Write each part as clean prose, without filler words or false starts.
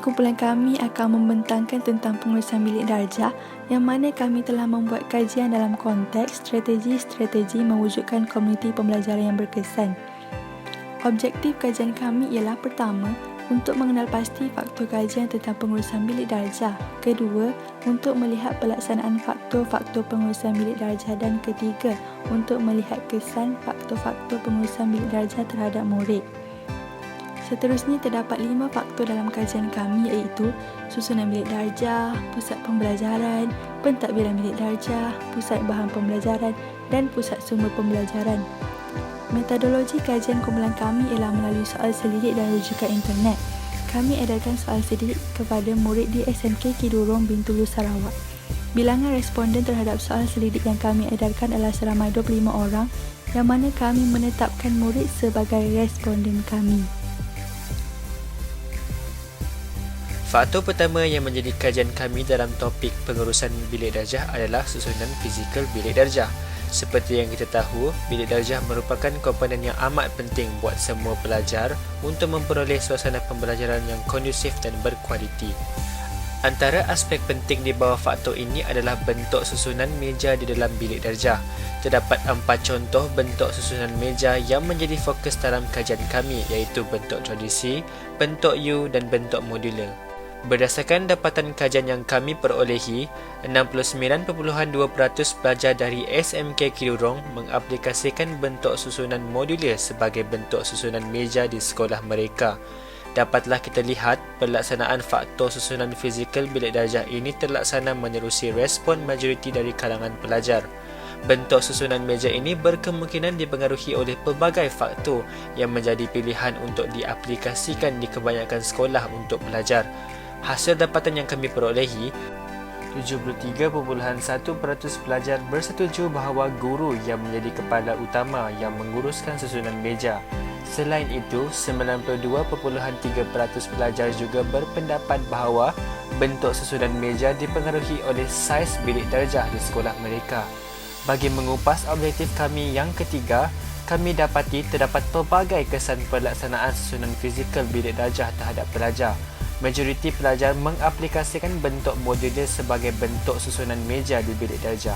kumpulan kami akan membentangkan tentang pengurusan bilik darjah yang mana kami telah membuat kajian dalam konteks strategi-strategi mewujudkan komuniti pembelajaran yang berkesan. Objektif kajian kami ialah pertama, untuk mengenal pasti faktor kajian tentang pengurusan bilik darjah. Kedua, untuk melihat pelaksanaan faktor-faktor pengurusan bilik darjah. Dan ketiga, untuk melihat kesan faktor-faktor pengurusan bilik darjah terhadap murid. Seterusnya terdapat 5 faktor dalam kajian kami iaitu susunan bilik darjah, pusat pembelajaran, pentadbiran bilik darjah, pusat bahan pembelajaran dan pusat sumber pembelajaran. Metodologi kajian kumpulan kami ialah melalui soal selidik dan rujukan internet. Kami edarkan soal selidik kepada murid di SMK Kidurong, Bintulu, Sarawak. Bilangan responden terhadap soal selidik yang kami edarkan adalah seramai 25 orang yang mana kami menetapkan murid sebagai responden kami. Faktor pertama yang menjadi kajian kami dalam topik pengurusan bilik darjah adalah susunan fizikal bilik darjah. Seperti yang kita tahu, bilik darjah merupakan komponen yang amat penting buat semua pelajar untuk memperoleh suasana pembelajaran yang kondusif dan berkualiti. Antara aspek penting di bawah faktor ini adalah bentuk susunan meja di dalam bilik darjah. Terdapat 4 contoh bentuk susunan meja yang menjadi fokus dalam kajian kami iaitu bentuk tradisi, bentuk U dan bentuk modular. Berdasarkan dapatan kajian yang kami perolehi, 69.2% pelajar dari SMK Kidurong mengaplikasikan bentuk susunan modular sebagai bentuk susunan meja di sekolah mereka. Dapatlah kita lihat pelaksanaan faktor susunan fizikal bilik darjah ini terlaksana menerusi respon majoriti dari kalangan pelajar. Bentuk susunan meja ini berkemungkinan dipengaruhi oleh pelbagai faktor yang menjadi pilihan untuk diaplikasikan di kebanyakan sekolah untuk pelajar. Hasil dapatan yang kami perolehi, 73.1% pelajar bersetuju bahawa guru yang menjadi kepala utama yang menguruskan susunan meja. Selain itu, 92.3% pelajar juga berpendapat bahawa bentuk susunan meja dipengaruhi oleh saiz bilik darjah di sekolah mereka. Bagi mengupas objektif kami yang ketiga, kami dapati terdapat pelbagai kesan pelaksanaan susunan fizikal bilik darjah terhadap pelajar. Majoriti pelajar mengaplikasikan bentuk modular sebagai bentuk susunan meja di bilik darjah.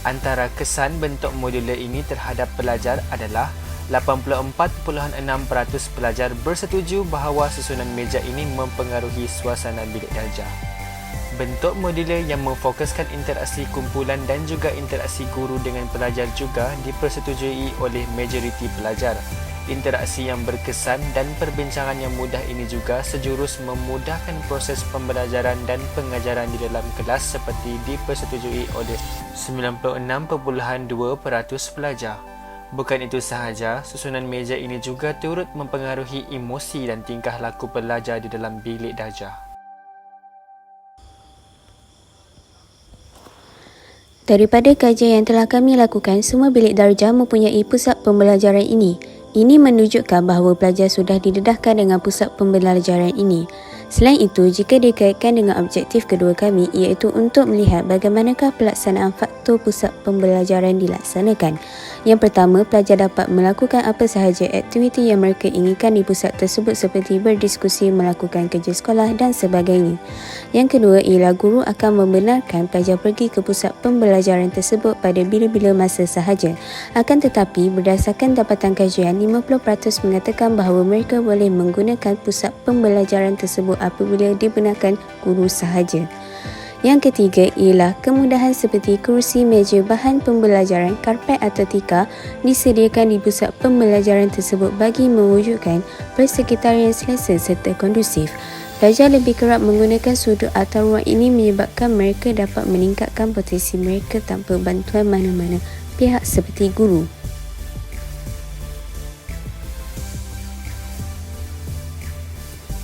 Antara kesan bentuk modular ini terhadap pelajar adalah 84.6% pelajar bersetuju bahawa susunan meja ini mempengaruhi suasana bilik darjah. Bentuk modular yang memfokuskan interaksi kumpulan dan juga interaksi guru dengan pelajar juga dipersetujui oleh majoriti pelajar. Interaksi yang berkesan dan perbincangan yang mudah ini juga sejurus memudahkan proses pembelajaran dan pengajaran di dalam kelas seperti dipersetujui oleh 96.2% pelajar. Bukan itu sahaja, susunan meja ini juga turut mempengaruhi emosi dan tingkah laku pelajar di dalam bilik darjah. Daripada kajian yang telah kami lakukan, semua bilik darjah mempunyai pusat pembelajaran ini. Ini menunjukkan bahawa pelajar sudah didedahkan dengan pusat pembelajaran ini. Selain itu, jika dikaitkan dengan objektif kedua kami iaitu untuk melihat bagaimanakah pelaksanaan faktor pusat pembelajaran dilaksanakan. Yang pertama, pelajar dapat melakukan apa sahaja aktiviti yang mereka inginkan di pusat tersebut seperti berdiskusi, melakukan kerja sekolah dan sebagainya. Yang kedua ialah guru akan membenarkan pelajar pergi ke pusat pembelajaran tersebut pada bila-bila masa sahaja. Akan tetapi, berdasarkan dapatan kajian, 50% mengatakan bahawa mereka boleh menggunakan pusat pembelajaran tersebut apabila dibenarkan guru sahaja. Yang ketiga ialah kemudahan seperti kerusi, meja, bahan pembelajaran, karpet atau tikar disediakan di pusat pembelajaran tersebut bagi mewujudkan persekitaran yang selesa serta kondusif. Pelajar lebih kerap menggunakan sudut atau ruang ini menyebabkan mereka dapat meningkatkan potensi mereka tanpa bantuan mana-mana pihak seperti guru.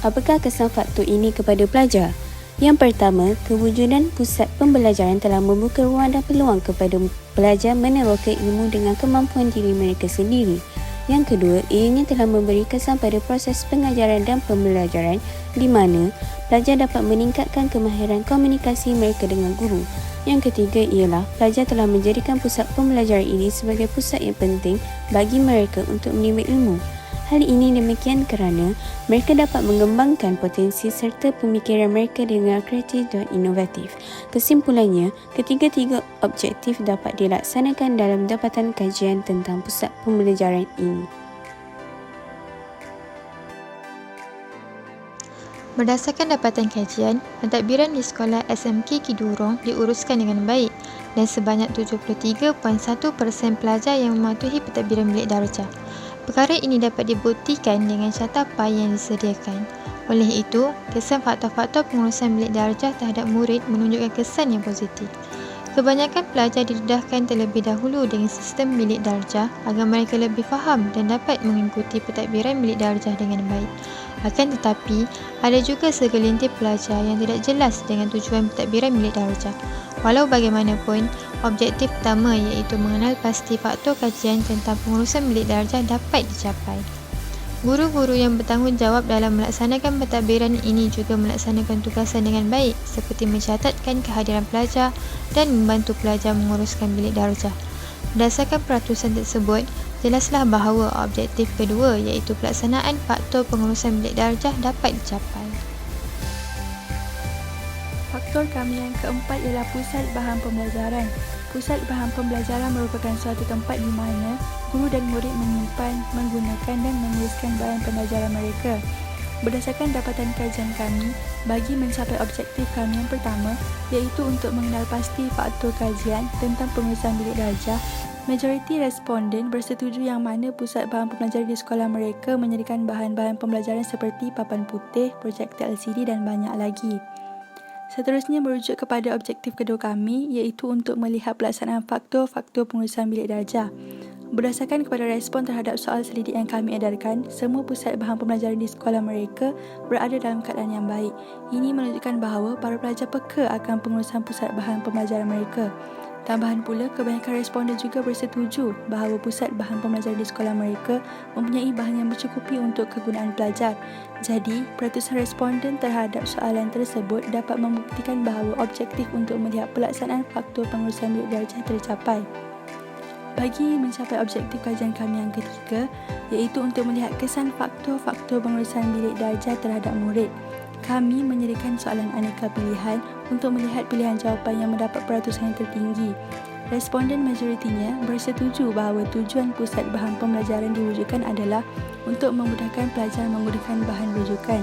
Apakah kesan faktor ini kepada pelajar? Yang pertama, kewujudan pusat pembelajaran telah membuka ruang dan peluang kepada pelajar meneroka ilmu dengan kemampuan diri mereka sendiri. Yang kedua, ianya telah memberi kesan pada proses pengajaran dan pembelajaran di mana pelajar dapat meningkatkan kemahiran komunikasi mereka dengan guru. Yang ketiga ialah pelajar telah menjadikan pusat pembelajaran ini sebagai pusat yang penting bagi mereka untuk menimba ilmu. Hal ini demikian kerana mereka dapat mengembangkan potensi serta pemikiran mereka dengan kreatif dan inovatif. Kesimpulannya, ketiga-tiga objektif dapat dilaksanakan dalam dapatan kajian tentang pusat pembelajaran ini. Berdasarkan dapatan kajian, pentadbiran di sekolah SMK Kidurong diuruskan dengan baik dan sebanyak 73.1% pelajar yang mematuhi pentadbiran bilik darjah. Perkara ini dapat dibuktikan dengan catapan yang disediakan. Oleh itu, kesan faktor-faktor pengurusan bilik darjah terhadap murid menunjukkan kesan yang positif. Kebanyakan pelajar didedahkan terlebih dahulu dengan sistem bilik darjah agar mereka lebih faham dan dapat mengikuti pentadbiran bilik darjah dengan baik. Akan tetapi, ada juga segelintir pelajar yang tidak jelas dengan tujuan pentadbiran bilik darjah. Walau bagaimanapun, objektif pertama iaitu mengenal pasti faktor kajian tentang pengurusan bilik darjah dapat dicapai. Guru-guru yang bertanggungjawab dalam melaksanakan pentadbiran ini juga melaksanakan tugasan dengan baik seperti mencatatkan kehadiran pelajar dan membantu pelajar menguruskan bilik darjah. Berdasarkan peratusan tersebut, jelaslah bahawa objektif kedua iaitu pelaksanaan faktor pengurusan bilik darjah dapat dicapai. Faktor kami yang keempat ialah pusat bahan pembelajaran. Pusat bahan pembelajaran merupakan suatu tempat di mana guru dan murid menyimpan, menggunakan dan menuliskan bahan pembelajaran mereka. Berdasarkan dapatan kajian kami, bagi mencapai objektif kami yang pertama, iaitu untuk mengenal pasti faktor kajian tentang pengurusan bilik darjah, majoriti responden bersetuju yang mana pusat bahan pembelajaran di sekolah mereka menyediakan bahan-bahan pembelajaran seperti papan putih, projektor LCD dan banyak lagi. Seterusnya merujuk kepada objektif kedua kami iaitu untuk melihat pelaksanaan faktor-faktor pengurusan bilik darjah. Berdasarkan kepada respon terhadap soal selidik yang kami edarkan, semua pusat bahan pembelajaran di sekolah mereka berada dalam keadaan yang baik. Ini menunjukkan bahawa para pelajar peka akan pengurusan pusat bahan pembelajaran mereka. Tambahan pula, kebanyakan responden juga bersetuju bahawa pusat bahan pembelajaran di sekolah mereka mempunyai bahan yang mencukupi untuk kegunaan pelajar. Jadi, peratusan responden terhadap soalan tersebut dapat membuktikan bahawa objektif untuk melihat pelaksanaan faktor pengurusan bilik darjah tercapai. Bagi mencapai objektif kajian kami yang ketiga, iaitu untuk melihat kesan faktor-faktor pengurusan bilik darjah terhadap murid, kami menyediakan soalan aneka pilihan untuk melihat pilihan jawapan yang mendapat peratusan yang tertinggi. Responden majoritinya bersetuju bahawa tujuan pusat bahan pembelajaran diwujudkan adalah untuk memudahkan pelajar menggunakan bahan rujukan.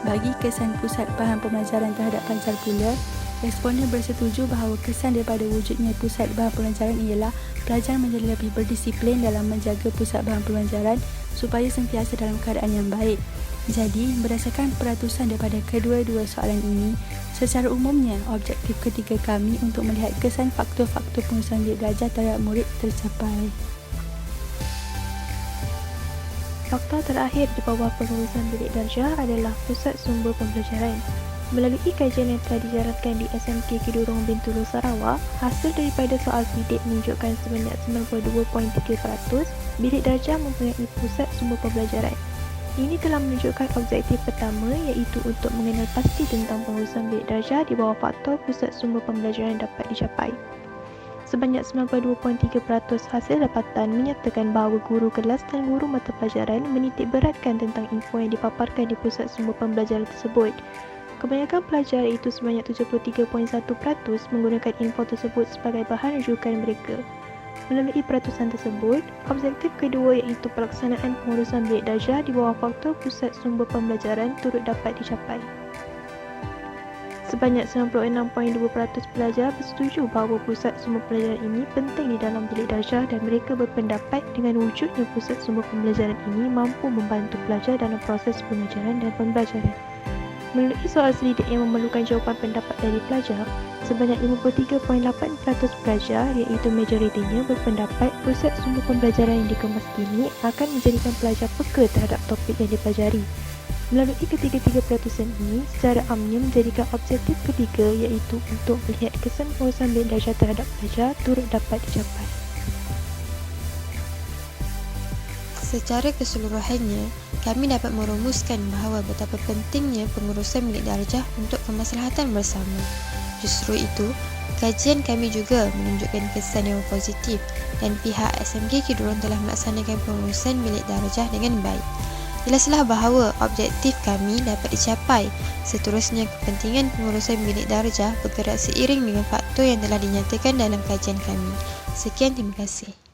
Bagi kesan pusat bahan pembelajaran terhadap pelajar pula, responden bersetuju bahawa kesan daripada wujudnya pusat bahan pembelajaran ialah pelajar menjadi lebih berdisiplin dalam menjaga pusat bahan pembelajaran supaya sentiasa dalam keadaan yang baik. Jadi, berdasarkan peratusan daripada kedua-dua soalan ini, secara umumnya objektif ketiga kami untuk melihat kesan faktor-faktor pengurusan bilik darjah terhadap murid tercapai. Faktor terakhir di bawah pengurusan bilik darjah adalah pusat sumber pembelajaran. Melalui kajian yang telah dijalankan di SMK Kidurong Bintulu Sarawak, hasil daripada soal selidik menunjukkan sebanyak 92.3% bilik darjah mempunyai pusat sumber pembelajaran. Ini telah menunjukkan objektif pertama iaitu untuk mengenal pasti tentang pengurusan bilik darjah di bawah faktor pusat sumber pembelajaran dapat dicapai. Sebanyak 92.3% hasil dapatan menyatakan bahawa guru kelas dan guru mata pelajaran menitik beratkan tentang info yang dipaparkan di pusat sumber pembelajaran tersebut. Kebanyakan pelajar iaitu sebanyak 73.1% menggunakan info tersebut sebagai bahan rujukan mereka. Melalui peratusan tersebut, objektif kedua iaitu pelaksanaan pengurusan bilik darjah di bawah faktor pusat sumber pembelajaran turut dapat dicapai. Sebanyak 96.2% pelajar bersetuju bahawa pusat sumber pembelajaran ini penting di dalam bilik darjah dan mereka berpendapat dengan wujudnya pusat sumber pembelajaran ini mampu membantu pelajar dalam proses pengajaran dan pembelajaran. Melalui soal selidik yang memerlukan jawapan pendapat dari pelajar, sebanyak 53.8% pelajar iaitu majoritinya berpendapat pusat sumber pembelajaran yang dikemas kini akan menjadikan pelajar peka terhadap topik yang dipelajari. Melalui ketiga-tiga peratusan ini, secara amnya menjadikan objektif ketiga iaitu untuk melihat kesan pengurusan bilik darjah terhadap pelajar turut dapat dicapai. Secara keseluruhannya, kami dapat merumuskan bahawa betapa pentingnya pengurusan bilik darjah untuk kemaslahatan bersama. Justru itu, Kajian kami juga menunjukkan kesan yang positif dan pihak SMK Kidurong telah melaksanakan pengurusan bilik darjah dengan baik. Jelaslah bahawa objektif kami dapat dicapai. Seterusnya, kepentingan pengurusan bilik darjah bergerak seiring dengan faktor yang telah dinyatakan dalam kajian kami. Sekian, terima kasih.